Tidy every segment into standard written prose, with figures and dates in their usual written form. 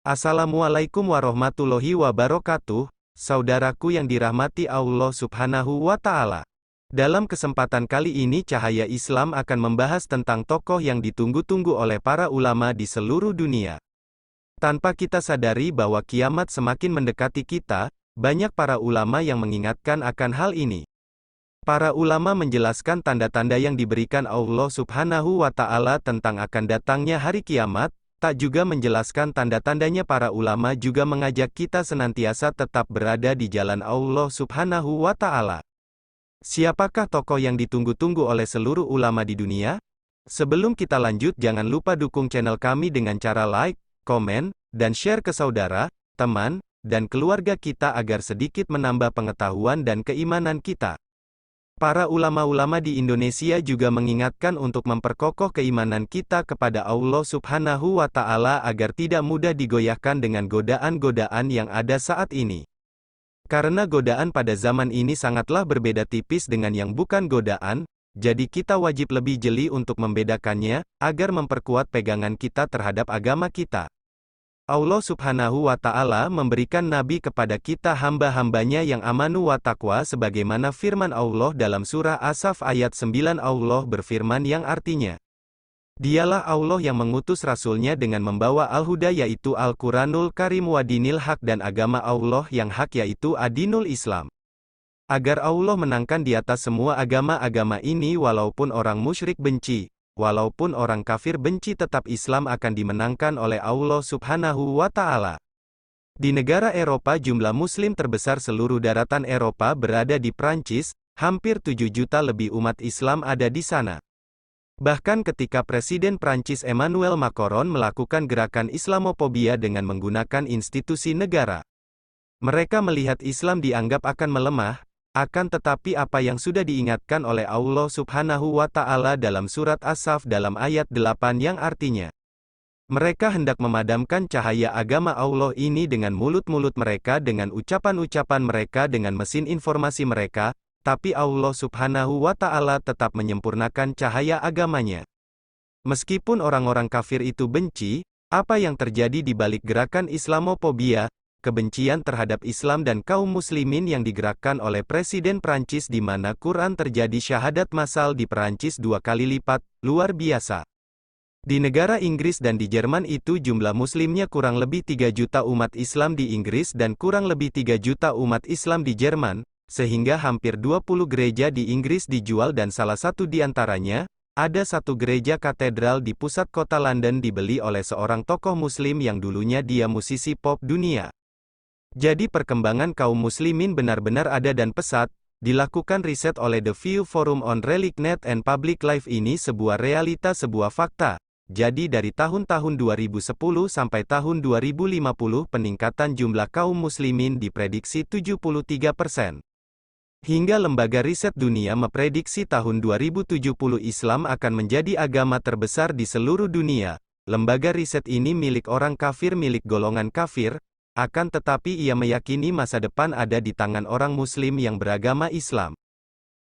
Assalamualaikum warahmatullahi wabarakatuh, saudaraku yang dirahmati Allah Subhanahu wa Ta'ala. Dalam kesempatan kali ini, Cahaya Islam akan membahas tentang tokoh yang ditunggu-tunggu oleh para ulama di seluruh dunia. Tanpa kita sadari bahwa kiamat semakin mendekati kita, banyak para ulama yang mengingatkan akan hal ini. Para ulama menjelaskan tanda-tanda yang diberikan Allah Subhanahu wa Ta'ala tentang akan datangnya hari kiamat. Tak juga menjelaskan tanda-tandanya. Para ulama juga mengajak kita senantiasa tetap berada di jalan Allah Subhanahu wa Ta'ala. Siapakah tokoh yang ditunggu-tunggu oleh seluruh ulama di dunia? Sebelum kita lanjut, jangan lupa dukung channel kami dengan cara like, komen, dan share ke saudara, teman, dan keluarga kita agar sedikit menambah pengetahuan dan keimanan kita. Para ulama-ulama di Indonesia juga mengingatkan untuk memperkokoh keimanan kita kepada Allah Subhanahu wa Ta'ala agar tidak mudah digoyahkan dengan godaan-godaan yang ada saat ini. Karena godaan pada zaman ini sangatlah berbeda tipis dengan yang bukan godaan, jadi kita wajib lebih jeli untuk membedakannya, agar memperkuat pegangan kita terhadap agama kita. Allah Subhanahu wa Ta'ala memberikan nabi kepada kita hamba-hambanya yang amanu wa taqwa sebagaimana firman Allah dalam surah As-Saff ayat 9. Allah berfirman yang artinya, Dialah Allah yang mengutus Rasulnya dengan membawa Al-Huda yaitu Al-Quranul Karim wa dinil haq dan agama Allah yang hak yaitu adinul Islam. Agar Allah menangkan di atas semua agama-agama ini walaupun orang musyrik benci. Walaupun orang kafir benci tetap Islam akan dimenangkan oleh Allah Subhanahu wa Ta'ala. Di negara Eropa jumlah muslim terbesar seluruh daratan Eropa berada di Prancis, hampir 7 juta lebih umat Islam ada di sana. Bahkan ketika Presiden Prancis Emmanuel Macron melakukan gerakan Islamofobia dengan menggunakan institusi negara. Mereka melihat Islam dianggap akan melemah. Akan tetapi apa yang sudah diingatkan oleh Allah Subhanahu wa Ta'ala dalam surat As-Saff dalam ayat 8 yang artinya, mereka hendak memadamkan cahaya agama Allah ini dengan mulut-mulut mereka, dengan ucapan-ucapan mereka, dengan mesin informasi mereka, tapi Allah Subhanahu wa Ta'ala tetap menyempurnakan cahaya agamanya. Meskipun orang-orang kafir itu benci, apa yang terjadi di balik gerakan Islamofobia, kebencian terhadap Islam dan kaum muslimin yang digerakkan oleh Presiden Prancis di mana Quran terjadi syahadat massal di Prancis 2 kali lipat, luar biasa. Di negara Inggris dan di Jerman itu jumlah muslimnya kurang lebih 3 juta umat Islam di Inggris dan kurang lebih 3 juta umat Islam di Jerman, sehingga hampir 20 gereja di Inggris dijual dan salah satu di antaranya, ada satu gereja katedral di pusat kota London dibeli oleh seorang tokoh muslim yang dulunya dia musisi pop dunia. Jadi perkembangan kaum muslimin benar-benar ada dan pesat, dilakukan riset oleh The View Forum on Religion and Public Life ini sebuah realita, sebuah fakta. Jadi dari tahun-tahun 2010 sampai tahun 2050 peningkatan jumlah kaum muslimin diprediksi 73%. Hingga lembaga riset dunia memprediksi tahun 2070 Islam akan menjadi agama terbesar di seluruh dunia. Lembaga riset ini milik orang kafir, milik golongan kafir. Akan tetapi ia meyakini masa depan ada di tangan orang muslim yang beragama Islam.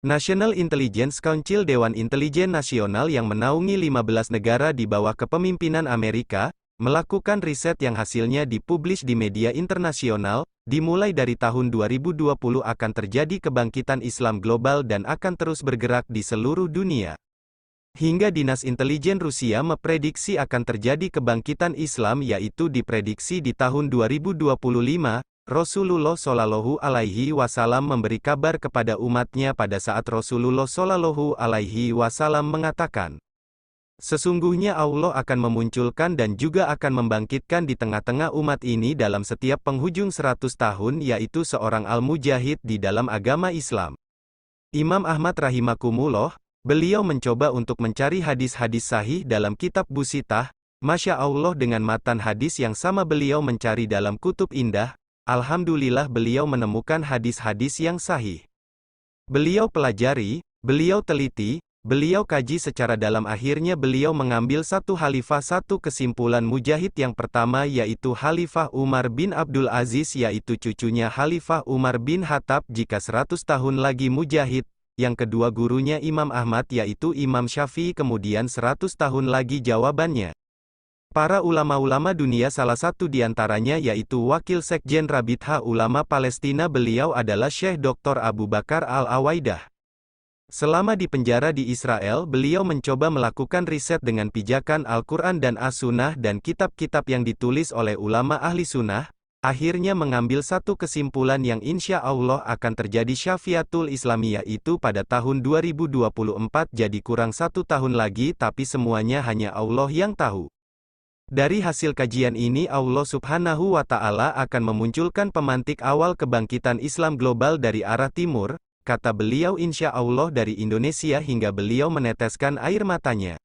National Intelligence Council, Dewan Intelijen Nasional yang menaungi 15 negara di bawah kepemimpinan Amerika, melakukan riset yang hasilnya dipublish di media internasional. Dimulai dari tahun 2020 akan terjadi kebangkitan Islam global dan akan terus bergerak di seluruh dunia. Hingga Dinas Intelijen Rusia memprediksi akan terjadi kebangkitan Islam yaitu diprediksi di tahun 2025, Rasulullah Shallallahu Alaihi Wasallam memberi kabar kepada umatnya pada saat Rasulullah Shallallahu Alaihi Wasallam mengatakan, sesungguhnya Allah akan memunculkan dan juga akan membangkitkan di tengah-tengah umat ini dalam setiap penghujung 100 tahun yaitu seorang al-mujahid di dalam agama Islam. Imam Ahmad rahimakumullah, beliau mencoba untuk mencari hadis-hadis sahih dalam kitab Busitah, Masya Allah dengan matan hadis yang sama beliau mencari dalam kutub indah, alhamdulillah beliau menemukan hadis-hadis yang sahih. Beliau pelajari, beliau teliti, beliau kaji secara dalam akhirnya beliau mengambil satu khalifah satu kesimpulan mujahid yang pertama yaitu Khalifah Umar bin Abdul Aziz yaitu cucunya Khalifah Umar bin Khattab jika 100 tahun lagi mujahid. Yang kedua gurunya Imam Ahmad yaitu Imam Syafi'i kemudian 100 tahun lagi jawabannya. Para ulama-ulama dunia, salah satu di antaranya yaitu Wakil Sekjen Rabithah Ulama Palestina, beliau adalah Syekh Dr. Abu Bakar Al-Awaidah. Selama di penjara di Israel, beliau mencoba melakukan riset dengan pijakan Al-Quran dan As-Sunnah dan kitab-kitab yang ditulis oleh ulama ahli sunnah, akhirnya mengambil satu kesimpulan yang insya Allah akan terjadi Syafiatul Islamiyah itu pada tahun 2024, jadi kurang 1 tahun lagi, tapi semuanya hanya Allah yang tahu. Dari hasil kajian ini Allah Subhanahu wa Ta'ala akan memunculkan pemantik awal kebangkitan Islam global dari arah timur, kata beliau, insya Allah dari Indonesia, hingga beliau meneteskan air matanya.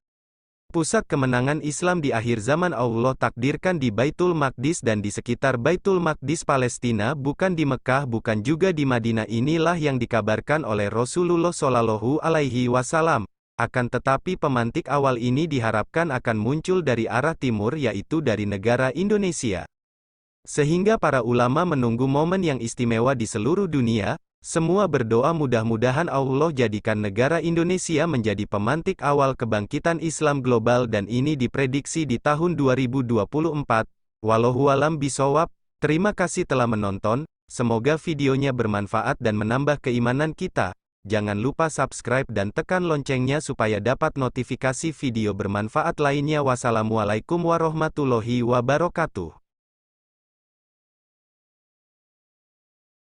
Pusat kemenangan Islam di akhir zaman Allah takdirkan di Baitul Maqdis dan di sekitar Baitul Maqdis Palestina, bukan di Mekah, bukan juga di Madinah. Inilah yang dikabarkan oleh Rasulullah Shallallahu Alaihi Wasallam. Akan tetapi pemantik awal ini diharapkan akan muncul dari arah timur, yaitu dari negara Indonesia. Sehingga para ulama menunggu momen yang istimewa di seluruh dunia. Semua berdoa mudah-mudahan Allah jadikan negara Indonesia menjadi pemantik awal kebangkitan Islam global, dan ini diprediksi di tahun 2024. Wallahualam bisawab. Terima kasih telah menonton, semoga videonya bermanfaat dan menambah keimanan kita. Jangan lupa subscribe dan tekan loncengnya supaya dapat notifikasi video bermanfaat lainnya. Wassalamualaikum warahmatullahi wabarakatuh.